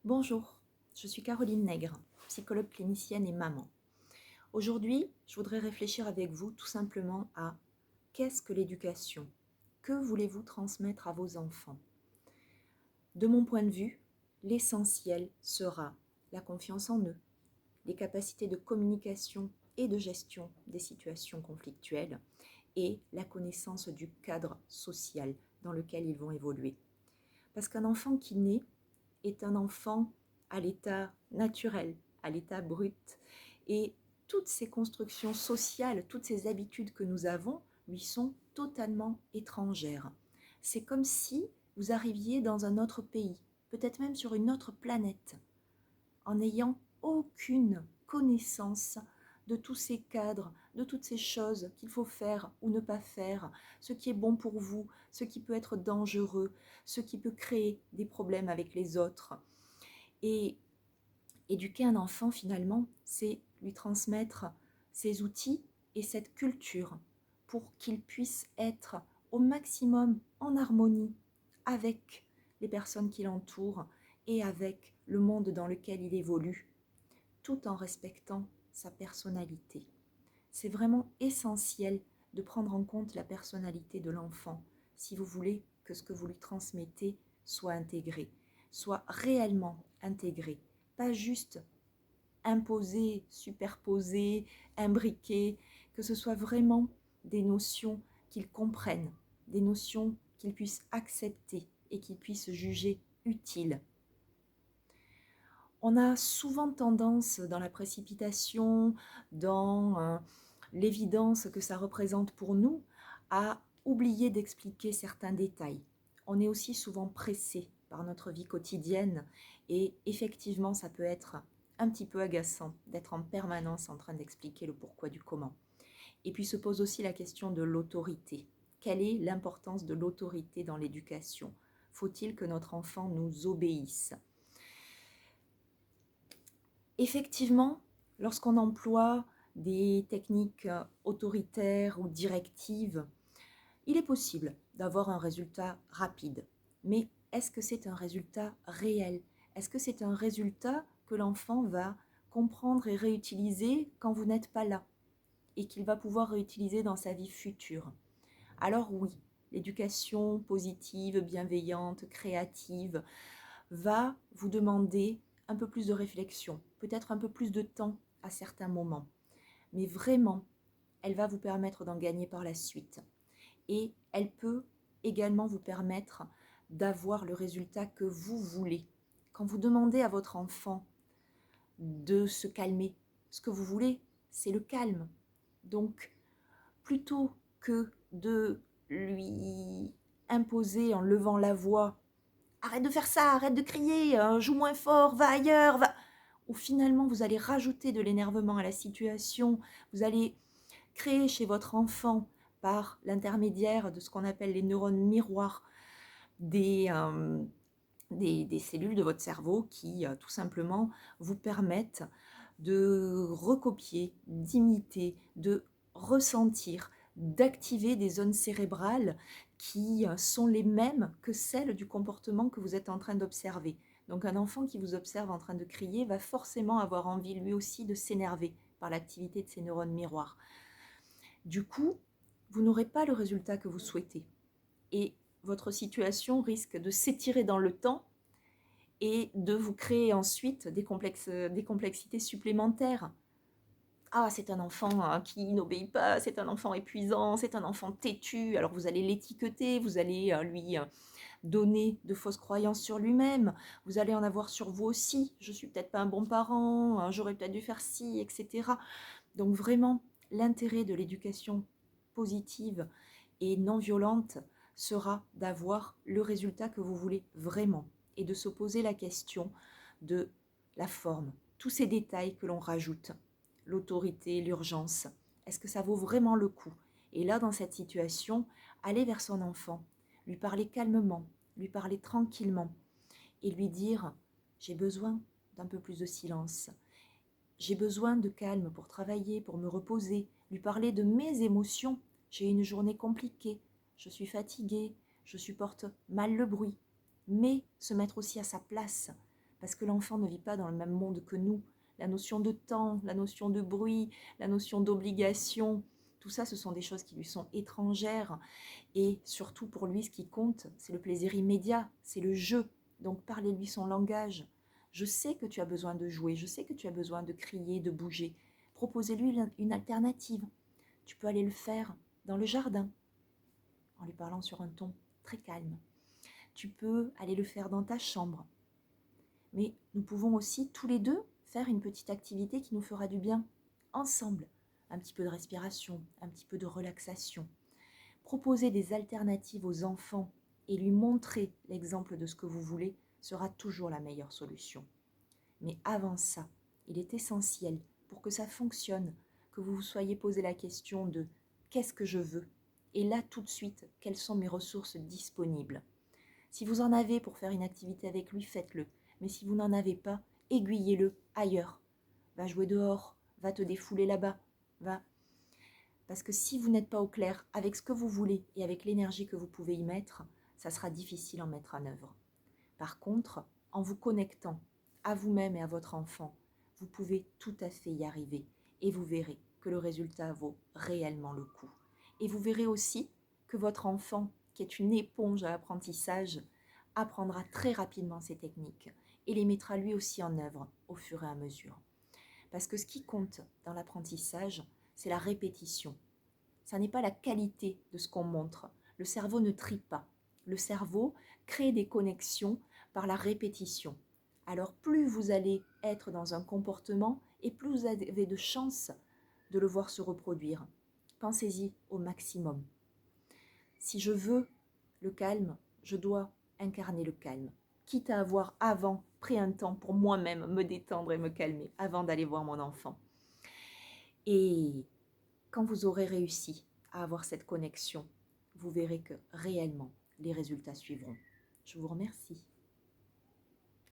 Bonjour, je suis Caroline Nègre, psychologue clinicienne et maman. Aujourd'hui, je voudrais réfléchir avec vous tout simplement à qu'est-ce que l'éducation? Que voulez-vous transmettre à vos enfants? De mon point de vue, l'essentiel sera la confiance en eux, les capacités de communication et de gestion des situations conflictuelles et la connaissance du cadre social dans lequel ils vont évoluer. Parce qu'un enfant qui naît est un enfant à l'état naturel, à l'état brut. Et toutes ces constructions sociales, toutes ces habitudes que nous avons lui sont totalement étrangères. C'est comme si vous arriviez dans un autre pays, peut-être même sur une autre planète, en n'ayant aucune connaissance de tous ces cadres, de toutes ces choses qu'il faut faire ou ne pas faire, ce qui est bon pour vous, ce qui peut être dangereux, ce qui peut créer des problèmes avec les autres. Et éduquer un enfant, finalement, c'est lui transmettre ces outils et cette culture pour qu'il puisse être au maximum en harmonie avec les personnes qui l'entourent et avec le monde dans lequel il évolue, tout en respectant sa personnalité. C'est vraiment essentiel de prendre en compte la personnalité de l'enfant si vous voulez que ce que vous lui transmettez soit intégré, soit réellement intégré, pas juste imposé, superposé, imbriqué, que ce soit vraiment des notions qu'il comprenne, des notions qu'il puisse accepter et qu'il puisse juger utiles. On a souvent tendance dans la précipitation, dans l'évidence que ça représente pour nous, à oublier d'expliquer certains détails. On est aussi souvent pressé par notre vie quotidienne et effectivement, ça peut être un petit peu agaçant d'être en permanence en train d'expliquer le pourquoi du comment. Et puis se pose aussi la question de l'autorité. Quelle est l'importance de l'autorité dans l'éducation? Faut-il que notre enfant nous obéisse? Effectivement, lorsqu'on emploie des techniques autoritaires ou directives, il est possible d'avoir un résultat rapide. Mais est-ce que c'est un résultat réel? Est-ce que c'est un résultat que l'enfant va comprendre et réutiliser quand vous n'êtes pas là et qu'il va pouvoir réutiliser dans sa vie future? Alors oui, l'éducation positive, bienveillante, créative va vous demander un peu plus de réflexion, peut-être un peu plus de temps à certains moments. Mais vraiment, elle va vous permettre d'en gagner par la suite. Et elle peut également vous permettre d'avoir le résultat que vous voulez. Quand vous demandez à votre enfant de se calmer, ce que vous voulez, c'est le calme. Donc, plutôt que de lui imposer en levant la voix, arrête de faire ça, arrête de crier, joue moins fort, va ailleurs, va. Ou finalement vous allez rajouter de l'énervement à la situation, vous allez créer chez votre enfant, par l'intermédiaire de ce qu'on appelle les neurones miroirs, des cellules de votre cerveau qui tout simplement vous permettent de recopier, d'imiter, de ressentir, d'activer des zones cérébrales qui sont les mêmes que celles du comportement que vous êtes en train d'observer. Donc un enfant qui vous observe en train de crier va forcément avoir envie lui aussi de s'énerver par l'activité de ces neurones miroirs. Du coup, vous n'aurez pas le résultat que vous souhaitez. Et votre situation risque de s'étirer dans le temps et de vous créer ensuite des complexités supplémentaires. Ah, c'est un enfant qui n'obéit pas, c'est un enfant épuisant, c'est un enfant têtu. Alors vous allez l'étiqueter, vous allez lui donner de fausses croyances sur lui-même, vous allez en avoir sur vous aussi. Je suis peut-être pas un bon parent, j'aurais peut-être dû faire ci, etc. Donc vraiment, l'intérêt de l'éducation positive et non violente sera d'avoir le résultat que vous voulez vraiment et de se poser la question de la forme, tous ces détails que l'on rajoute, l'autorité, l'urgence. Est-ce que ça vaut vraiment le coup? Et là, dans cette situation, aller vers son enfant, lui parler calmement, lui parler tranquillement et lui dire « j'ai besoin d'un peu plus de silence ». J'ai besoin de calme pour travailler, pour me reposer, lui parler de mes émotions. J'ai une journée compliquée, je suis fatiguée, je supporte mal le bruit. Mais se mettre aussi à sa place, parce que l'enfant ne vit pas dans le même monde que nous. La notion de temps, la notion de bruit, la notion d'obligation, tout ça, ce sont des choses qui lui sont étrangères. Et surtout pour lui, ce qui compte, c'est le plaisir immédiat, c'est le jeu. Donc parlez-lui son langage. Je sais que tu as besoin de jouer, je sais que tu as besoin de crier, de bouger. Proposez-lui une alternative. Tu peux aller le faire dans le jardin, en lui parlant sur un ton très calme. Tu peux aller le faire dans ta chambre. Mais nous pouvons aussi tous les deux faire une petite activité qui nous fera du bien, ensemble. Un petit peu de respiration, un petit peu de relaxation. Proposer des alternatives aux enfants et lui montrer l'exemple de ce que vous voulez sera toujours la meilleure solution. Mais avant ça, il est essentiel pour que ça fonctionne, que vous vous soyez posé la question de qu'est-ce que je veux? Et là tout de suite, quelles sont mes ressources disponibles? Si vous en avez pour faire une activité avec lui, faites-le. Mais si vous n'en avez pas, aiguillez-le ailleurs. Va jouer dehors, va te défouler là-bas, va. Parce que si vous n'êtes pas au clair avec ce que vous voulez et avec l'énergie que vous pouvez y mettre, ça sera difficile à mettre en œuvre. Par contre, en vous connectant à vous-même et à votre enfant, vous pouvez tout à fait y arriver et vous verrez que le résultat vaut réellement le coup. Et vous verrez aussi que votre enfant, qui est une éponge à l'apprentissage, apprendra très rapidement ces techniques et les mettra lui aussi en œuvre au fur et à mesure. Parce que ce qui compte dans l'apprentissage, c'est la répétition. Ça n'est pas la qualité de ce qu'on montre. Le cerveau ne trie pas. Le cerveau crée des connexions par la répétition. Alors plus vous allez être dans un comportement et plus vous avez de chances de le voir se reproduire. Pensez-y au maximum. Si je veux le calme, je dois incarner le calme, quitte à avoir avant pris un temps pour moi-même me détendre et me calmer avant d'aller voir mon enfant. Et quand vous aurez réussi à avoir cette connexion, vous verrez que réellement les résultats suivront. Je vous remercie.